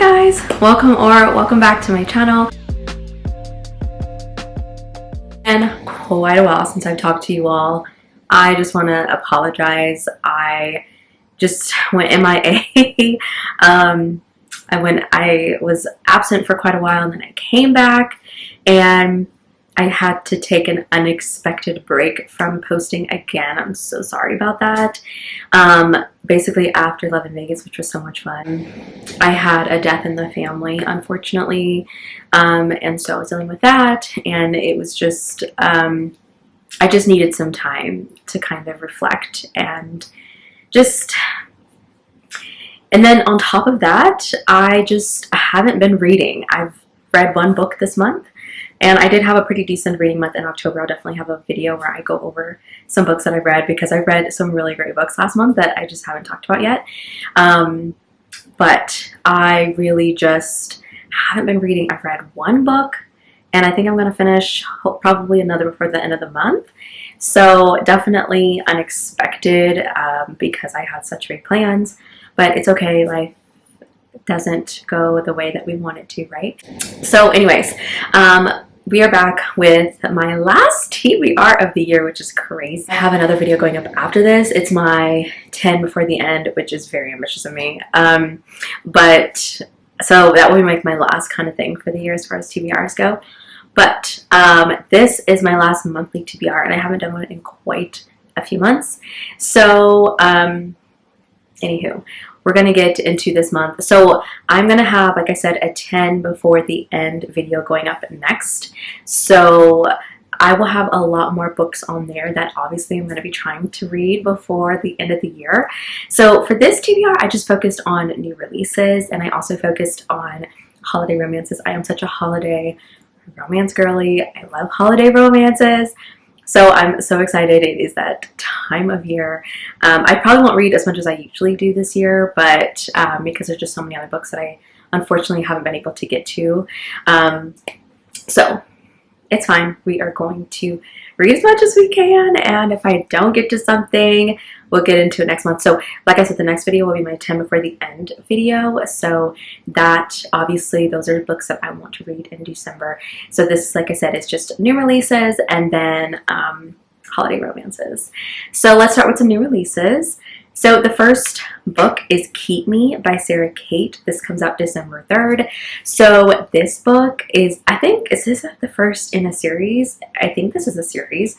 guys, welcome back to my channel. And quite a while since I've talked to you all. I just want to apologize. I just went MIA. I was absent for quite a while, and then I came back and I had to take an unexpected break from posting again. I'm so sorry about that. Basically after Love in Vegas, which was so much fun, I had a death in the family, unfortunately. And so I was dealing with that, and it was just, I just needed some time to kind of reflect and then on top of that, I just haven't been reading. I've read one book this month, and I did have a pretty decent reading month in October. I'll definitely have a video where I go over some books that I've read, because I read some really great books last month that I just haven't talked about yet. But I really just haven't been reading. I've read one book, and I think I'm going to finish probably another before the end of the month. So definitely unexpected, because I had such big plans. But it's okay, life doesn't go the way that we want it to, right? So anyways, we are back with my last TBR of the year, which is crazy. I have another video going up after this. It's my 10 before the end, which is very ambitious of me. But so that will be my last kind of thing for the year as far as TBRs go. But this is my last monthly TBR, and I haven't done one in quite a few months. So anywho, we're going to get into this month. So I'm going to have, like I said, a 10 before the end video going up next. So I will have a lot more books on there that obviously I'm going to be trying to read before the end of the year. So for this TBR, I just focused on new releases, and I also focused on holiday romances. I am such a holiday romance girly. I love holiday romances. So I'm so excited. It is that time of year. I probably won't read as much as I usually do this year, but because there's just so many other books that I unfortunately haven't been able to get to. So it's fine. We are going to read as much as we can, and if I don't get to something, we'll get into it next month. So like I said, the next video will be my 10 before the end video. So that, obviously, those are books that I want to read in December. So this, like I said, is just new releases and then holiday romances. So let's start with some new releases. So the first book is Keep Me by Sarah Kate. This comes out December 3rd. So this book is, is this the first in a series? I think this is a series.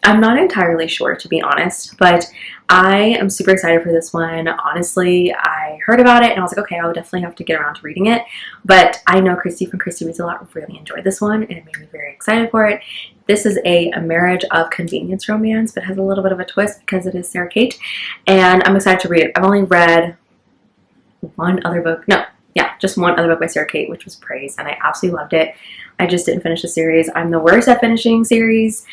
I'm not entirely sure, to be honest, but I am super excited for this one. Honestly, I heard about it and I was like, okay, I'll definitely have to get around to reading it. But I know Christy from Christy Reads a Lot really enjoyed this one, and it made me very excited for it. This is a marriage of convenience romance, but has a little bit of a twist because it is Sarah Kate, and I'm excited to read it. I've only read one other book. No, yeah, just one other book by Sarah Kate, which was Praise, and I absolutely loved it. I just didn't finish the series. I'm the worst at finishing series.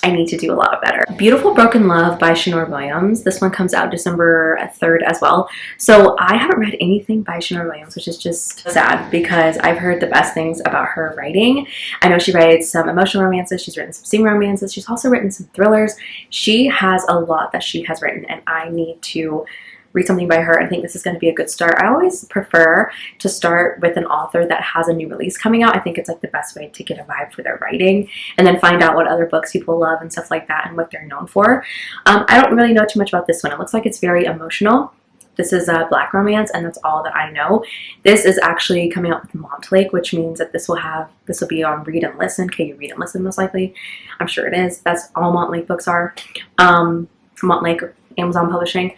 I need to do a lot better. Beautiful Broken Love by Shanora Williams. This one comes out December 3rd as well. So I haven't read anything by Shanora Williams, which is just sad because I've heard the best things about her writing. I know she writes some emotional romances. She's written some sing romances. She's also written some thrillers. She has a lot that she has written, and I need to read something by her. I think this is going to be a good start. I always prefer to start with an author that has a new release coming out. I think it's like the best way to get a vibe for their writing, and then find out what other books people love and stuff like that and what they're known for. I don't really know too much about this one. It looks like it's very emotional. This is a black romance, and that's all that I know. This is actually coming out with Montlake, which means that this will be on Read and Listen. KU Read and Listen, most likely. I'm sure it is. That's all Montlake books are. Montlake, Amazon Publishing.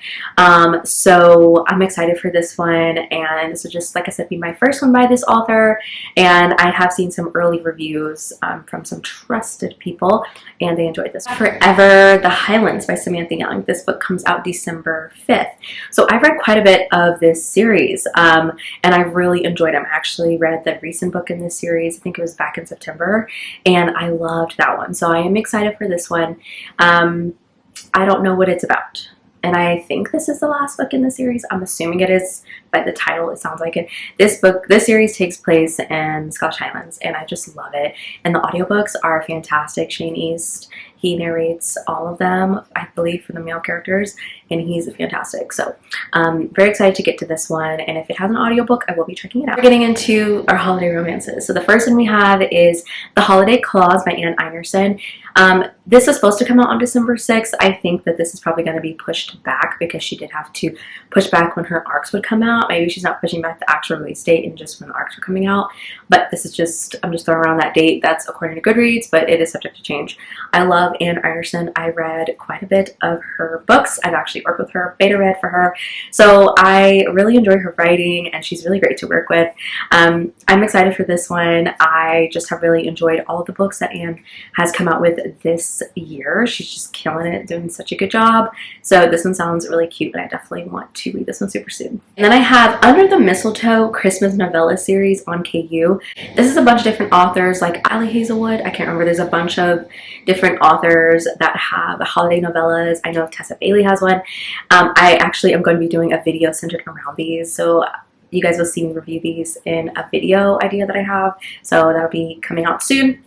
So I'm excited for this one, and this will just, like I said, be my first one by this author, and I have seen some early reviews from some trusted people, and they enjoyed this. Forever the Highlands by Samantha Young. This book comes out December 5th. So I've read quite a bit of this series, and I really enjoyed it. I actually read the recent book in this series. I think it was back in September, and I loved that one. So I am excited for this one. I don't know what it's about, and I think this is the last book in the series. I'm assuming it is by the title, it sounds like it. This series takes place in Scottish Highlands, and I just love it. And the audiobooks are fantastic. Shane East, he narrates all of them, I believe, for the male characters, and he's fantastic. So very excited to get to this one, and if it has an audiobook, I will be checking it out. We're getting into our holiday romances. So the first one we have is The Holiday Clause by Anne Einerson. This is supposed to come out on December 6th. I think that this is probably going to be pushed back because she did have to push back when her arcs would come out. Maybe she's not pushing back the actual release date and just when the arcs are coming out. But this is just, I'm just throwing around that date. That's according to Goodreads, but it is subject to change. I love Anne Einerson. I read quite a bit of her books. I've actually worked with her, beta read for her. So I really enjoy her writing, and she's really great to work with. I'm excited for this one. I just have really enjoyed all of the books that Anne has come out with this year. She's just killing it, doing such a good job. So this one sounds really cute, and I definitely want to read this one super soon. And then I have Under the Mistletoe Christmas Novella series on KU. This is a bunch of different authors like Ali Hazelwood. I can't remember. There's a bunch of different authors that have holiday novellas. I know Tessa Bailey has one. I actually am going to be doing a video centered around these. So you guys will see me review these in a video idea that I have. So that'll be coming out soon.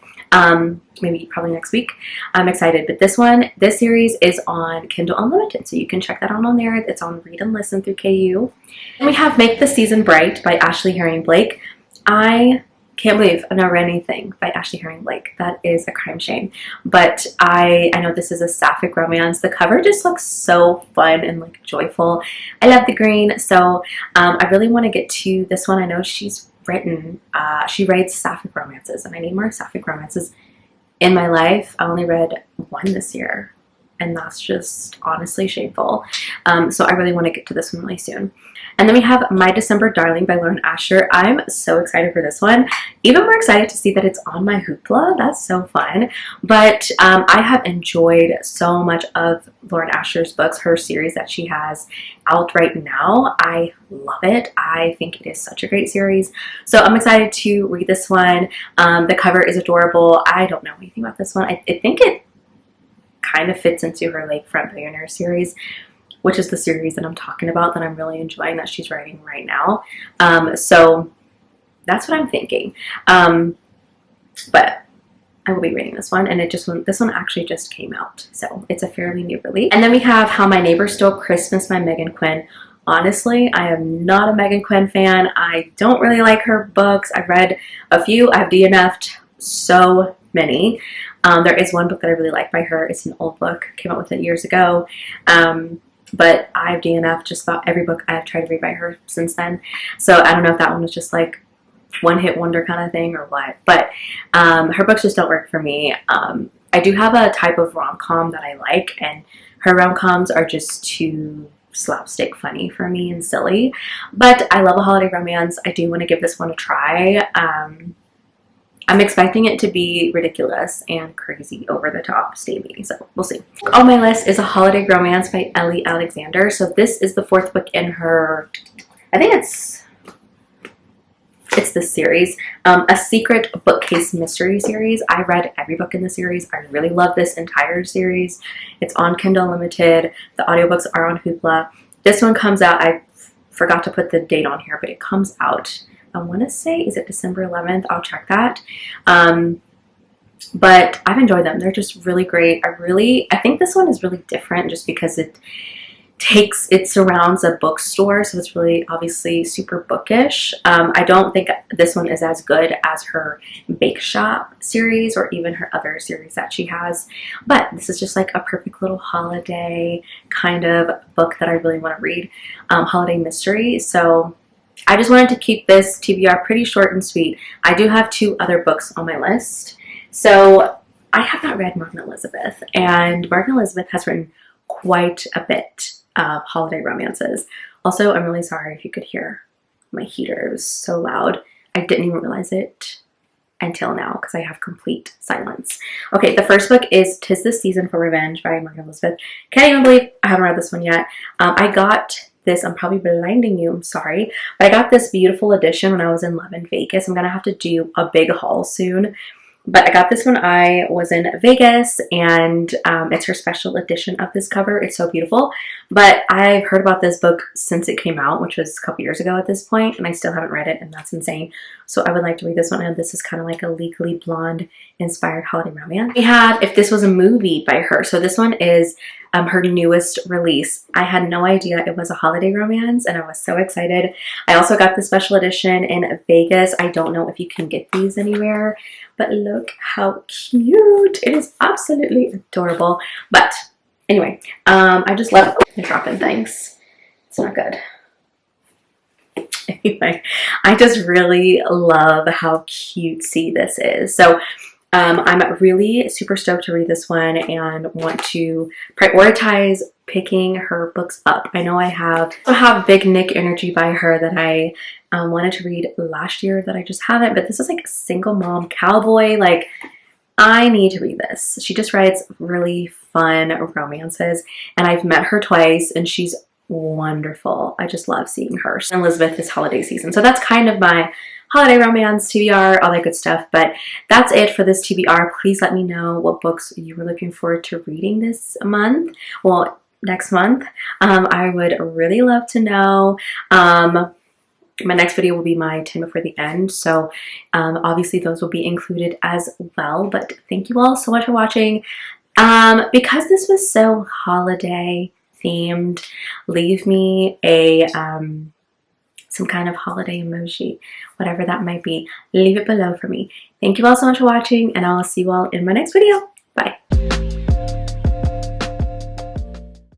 Maybe probably next week. I'm excited, but this series is on Kindle Unlimited, so you can check that out on there. It's on Read and Listen through KU. And we have Make the Season Bright by Ashley Herring Blake. I can't believe I've never read anything by Ashley Herring Blake. That is a crime shame. But I know this is a sapphic romance. The cover just looks so fun and like joyful. I love the green, so I really want to get to this one. I know she's written, she writes sapphic romances, and I need more sapphic romances in my life. I only read one this year, and that's just honestly shameful. So I really want to get to this one really soon. And then we have My December Darling by Lauren Asher. I'm so excited for this one. Even more excited to see that it's on my Hoopla. That's so fun. But I have enjoyed so much of Lauren Asher's books, her series that she has out right now. I love it. I think it is such a great series. So I'm excited to read this one. The cover is adorable. I don't know anything about this one. I think it kind of fits into her Lakefront Billionaire series, which is the series that I'm talking about, that I'm really enjoying, that she's writing right now. So that's what I'm thinking. But I will be reading this one, and this one actually just came out, so it's a fairly new release. And then we have How My Neighbors Stole Christmas by Megan Quinn. Honestly, I am not a Megan Quinn fan. I don't really like her books. I've read a few. I've DNF'd so many. There is one book that I really like by her. It's an old book. Came out with it years ago. But I've DNF'd just about every book I've tried to read by her since then. So I don't know if that one was just like one-hit wonder kind of thing or what. But her books just don't work for me. I do have a type of rom-com that I like, and her rom-coms are just too slapstick funny for me and silly. But I love a holiday romance. I do want to give this one a try. I'm expecting it to be ridiculous and crazy, over the top, steamy, so we'll see. On my list is A Holiday Romance by Ellie Alexander. So this is the fourth book in her, I think it's this series, A Secret Bookcase Mystery series. I read every book in the series. I really love this entire series. It's on Kindle Unlimited. The audiobooks are on Hoopla. This one comes out, I forgot to put the date on here, but it comes out, I want to say, is it December 11th? I'll check that. But I've enjoyed them. They're just really great. I think this one is really different just because it surrounds a bookstore, so it's really obviously super bookish. I don't think this one is as good as her Bake Shop series or even her other series that she has, but this is just like a perfect little holiday kind of book that I really want to read, holiday mystery. So I just wanted to keep this TBR pretty short and sweet. I do have two other books on my list. So I have not read Margaret Elizabeth, and Margaret Elizabeth has written quite a bit of holiday romances. Also, I'm really sorry if you could hear my heater. It was so loud. I didn't even realize it until now because I have complete silence. Okay, the first book is 'Tis the Season for Revenge by Margaret Elizabeth. Can't even believe I haven't read this one yet. I got this, I'm probably blinding you, I'm sorry, but I got this beautiful edition when I was in Love in Vegas. I'm gonna have to do a big haul soon. But I got this when I was in Vegas, and it's her special edition of this cover. It's so beautiful. But I've heard about this book since it came out, which was a couple years ago at this point, and I still haven't read it, and that's insane. So I would like to read this one, and this is kind of like a Legally Blonde inspired holiday romance. We have If This Was a Movie by her. So this one is her newest release. I had no idea it was a holiday romance, and I was so excited. I also got the special edition in Vegas. I don't know if you can get these anywhere, but look how cute. It is absolutely adorable. But anyway, I just love dropping things. It's not good. Anyway, I just really love how cutesy this is. So I'm really super stoked to read this one and want to prioritize picking her books up. I know I have Big Nick Energy by her that I wanted to read last year that I just haven't, but this is like a single mom cowboy. Like, I need to read this. She just writes really fun romances, and I've met her twice, and she's wonderful. I just love seeing her. Elizabeth is holiday season, so that's kind of my holiday romance, TBR, all that good stuff. But that's it for this TBR. Please let me know what books you were looking forward to reading this month. Well, next month. I would really love to know. My next video will be my 10 before the end, so obviously those will be included as well. But thank you all so much for watching. Because this was so holiday themed, leave me a some kind of holiday emoji, whatever that might be. Leave it below for me. Thank you all so much for watching, and I will see you all in my next video. Bye.